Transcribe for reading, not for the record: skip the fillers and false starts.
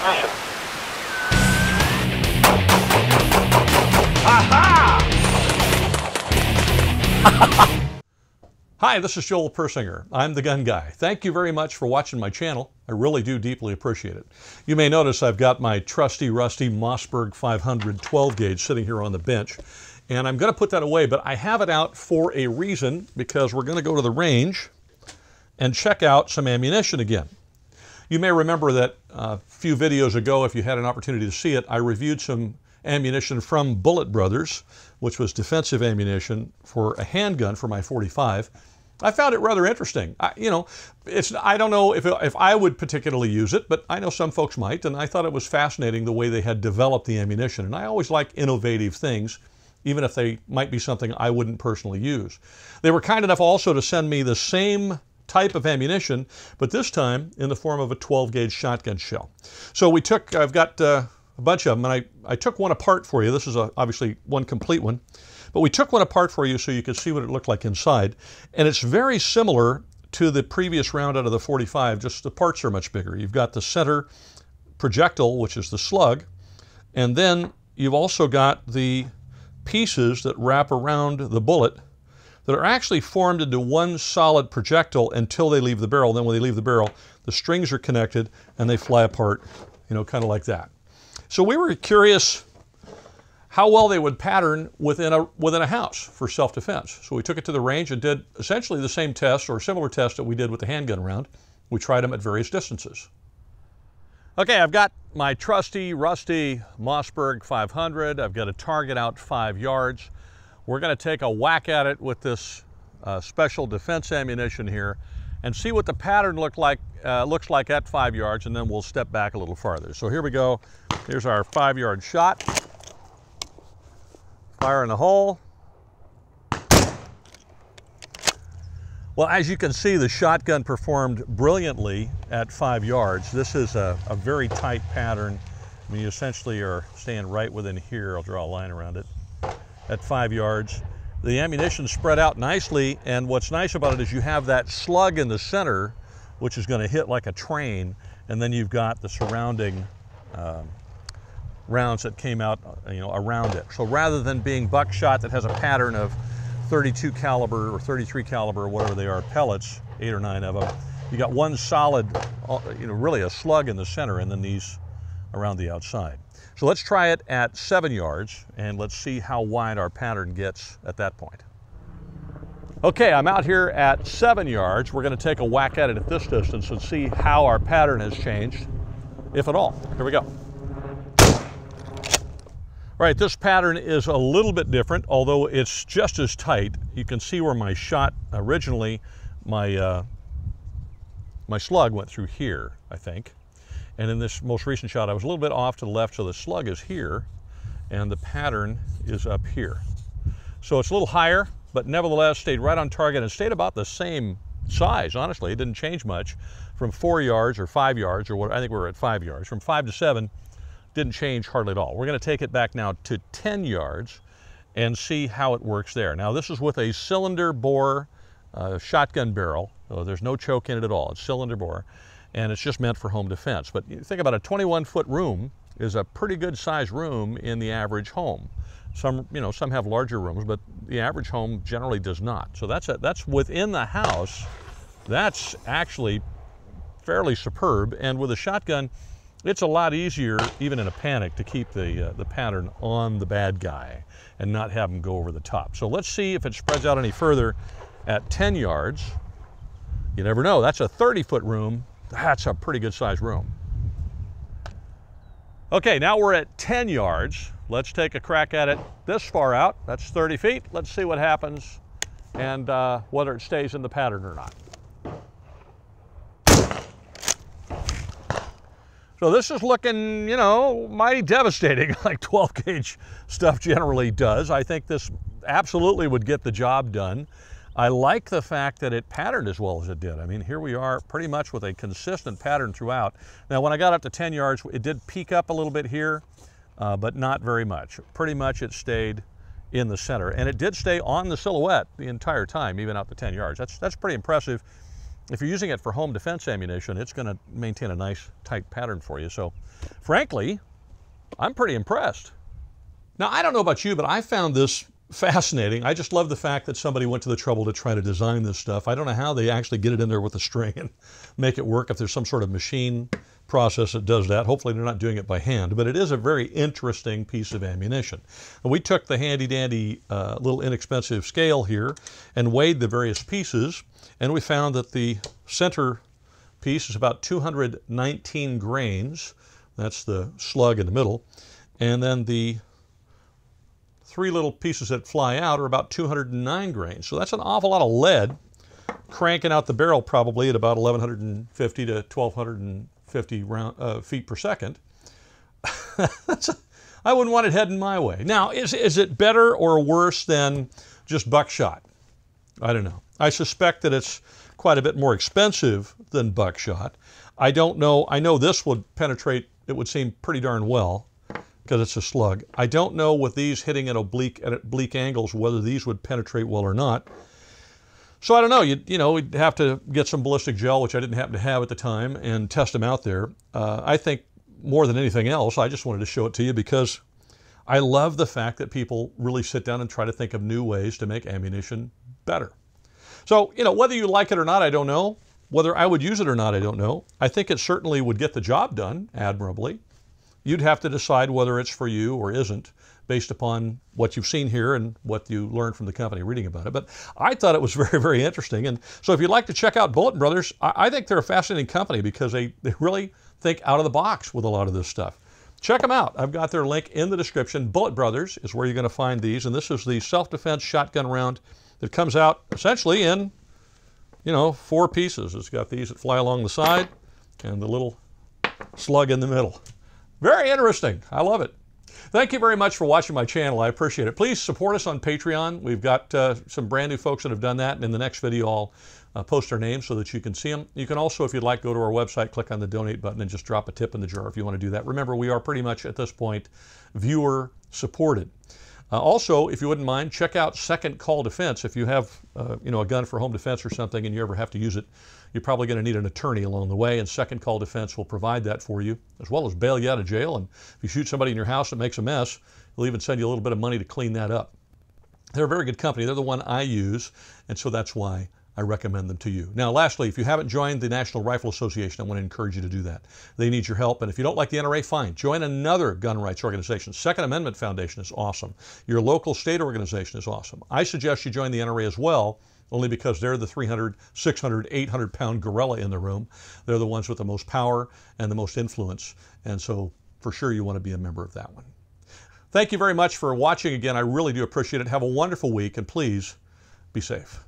Ignition. Hi, this is Joel Persinger. I'm the gun guy. Thank you very much for watching my channel. I really do deeply appreciate it. You may notice I've got my trusty, rusty Mossberg 500 12 gauge sitting here on the bench, and I'm going to put that away, but I have it out for a reason, because we're going to go to the range and check out some ammunition again. You may remember that a few videos ago, if you had an opportunity to see it, I reviewed some ammunition from Bullet Brothers, which was defensive ammunition for a handgun for my 45. I found it rather interesting. I don't know if I would particularly use it, but I know some folks might, and I thought it was fascinating the way they had developed the ammunition. And I always like innovative things, even if they might be something I wouldn't personally use. They were kind enough also to send me the same type of ammunition, but this time in the form of a 12 gauge shotgun shell. So I've got a bunch of them, and I took one apart for you. This is obviously one complete one, but we took one apart for you so you could see what it looked like inside. And it's very similar to the previous round out of the 45, just the parts are much bigger. You've got the center projectile, which is the slug, and then you've also got the pieces that wrap around the bullet that are actually formed into one solid projectile until they leave the barrel. Then when they leave the barrel, the strings are connected and they fly apart, kind of like that. So we were curious how well they would pattern within a house for self-defense. So we took it to the range and did essentially the same test or similar test that we did with the handgun round. We tried them at various distances. Okay, I've got my trusty, rusty Mossberg 500. I've got a target out 5 yards. We're going to take a whack at it with this special defense ammunition here and see what the pattern looks like at 5 yards, and then we'll step back a little farther. So here we go. Here's our 5-yard shot. Fire in the hole. Well, as you can see, the shotgun performed brilliantly at 5 yards. This is a very tight pattern. I mean, you essentially are staying right within here. I'll draw a line around it. At 5 yards. The ammunition spread out nicely, and what's nice about it is you have that slug in the center, which is going to hit like a train, and then you've got the surrounding rounds that came out around it. So rather than being buckshot that has a pattern of 32 caliber or 33 caliber or whatever they are pellets, 8 or 9 of them, you got one solid, really a slug in the center, and then these around the outside. So let's try it at 7 yards, and let's see how wide our pattern gets at that point. Okay, I'm out here at 7 yards. We're going to take a whack at it at this distance and see how our pattern has changed, if at all. Here we go. All right, this pattern is a little bit different, although it's just as tight. You can see where my shot originally, my slug went through here, I think. And in this most recent shot, I was a little bit off to the left, so the slug is here, and the pattern is up here. So it's a little higher, but nevertheless stayed right on target and stayed about the same size, honestly. It didn't change much from 4 yards or 5 yards, or what I think we were at 5 yards. From 5 to 7, didn't change hardly at all. We're going to take it back now to 10 yards and see how it works there. Now, this is with a cylinder bore shotgun barrel. So there's no choke in it at all. It's cylinder bore. And it's just meant for home defense. But you think about a 21-foot room is a pretty good size room in the average home. Some have larger rooms, but the average home generally does not. So that's within the house. That's actually fairly superb. And with a shotgun, it's a lot easier, even in a panic, to keep the pattern on the bad guy and not have him go over the top. So let's see if it spreads out any further at 10 yards. You never know. That's a 30-foot room. That's a pretty good sized room. Okay, now we're at 10 yards. Let's take a crack at it this far out. That's 30 feet. Let's see what happens and whether it stays in the pattern or not. So this is looking, mighty devastating, like 12 gauge stuff generally does. I think this absolutely would get the job done. I like the fact that it patterned as well as it did. I mean, here we are pretty much with a consistent pattern throughout. Now, when I got up to 10 yards, it did peak up a little bit here, but not very much. Pretty much it stayed in the center, and it did stay on the silhouette the entire time, even out to 10 yards. That's pretty impressive. if you're using it for home defense ammunition, it's going to maintain a nice tight pattern for you. So frankly, I'm pretty impressed. Now, I don't know about you, but I found this fascinating. I just love the fact that somebody went to the trouble to try to design this stuff. I don't know how they actually get it in there with a string and make it work, if there's some sort of machine process that does that. Hopefully they're not doing it by hand, but it is a very interesting piece of ammunition. And we took the handy dandy little inexpensive scale here and weighed the various pieces, and we found that the center piece is about 219 grains. That's the slug in the middle. And then the three little pieces that fly out are about 209 grains. So that's an awful lot of lead cranking out the barrel, probably at about 1,150 to 1,250 feet per second. I wouldn't want it heading my way. Now, is it better or worse than just buckshot? I don't know. I suspect that it's quite a bit more expensive than buckshot. I don't know. I know this would penetrate, it would seem, pretty darn well because it's a slug. I don't know with these hitting at oblique angles whether these would penetrate well or not. So I don't know. You know, we'd have to get some ballistic gel, which I didn't happen to have at the time, and test them out there. I think more than anything else, I just wanted to show it to you because I love the fact that people really sit down and try to think of new ways to make ammunition better. So, you know, whether you like it or not, I don't know. Whether I would use it or not, I don't know. I think it certainly would get the job done admirably. You'd have to decide whether it's for you or isn't based upon what you've seen here and what you learned from the company reading about it. But I thought it was very, very interesting. And so if you'd like to check out Bulletin Brothers, I think they're a fascinating company because they really think out of the box with a lot of this stuff. Check them out. I've got their link in the description. Bullet Brothers is where you're going to find these. And this is the self-defense shotgun round that comes out essentially in, you know, 4 pieces. It's got these that fly along the side and the little slug in the middle. Very interesting. I love it. Thank you very much for watching my channel. I appreciate it. Please support us on Patreon. We've got some brand new folks that have done that. And in the next video, I'll post their names so that you can see them. You can also, if you'd like, go to our website, click on the donate button, and just drop a tip in the jar if you want to do that. Remember, we are pretty much at this point viewer supported. Also, if you wouldn't mind, check out Second Call Defense. If you have you know, a gun for home defense or something and you ever have to use it, you're probably going to need an attorney along the way, and Second Call Defense will provide that for you, as well as bail you out of jail. And if you shoot somebody in your house that makes a mess, they'll even send you a little bit of money to clean that up. They're a very good company. They're the one I use, and so that's why I recommend them to you. Now, lastly, if you haven't joined the National Rifle Association, I want to encourage you to do that. They need your help, and if you don't like the NRA, fine. Join another gun rights organization. Second Amendment Foundation is awesome. Your local state organization is awesome. I suggest you join the NRA as well, only because they're the 300, 600, 800-pound gorilla in the room. They're the ones with the most power and the most influence, and so for sure you want to be a member of that one. Thank you very much for watching again. I really do appreciate it. Have a wonderful week, and please be safe.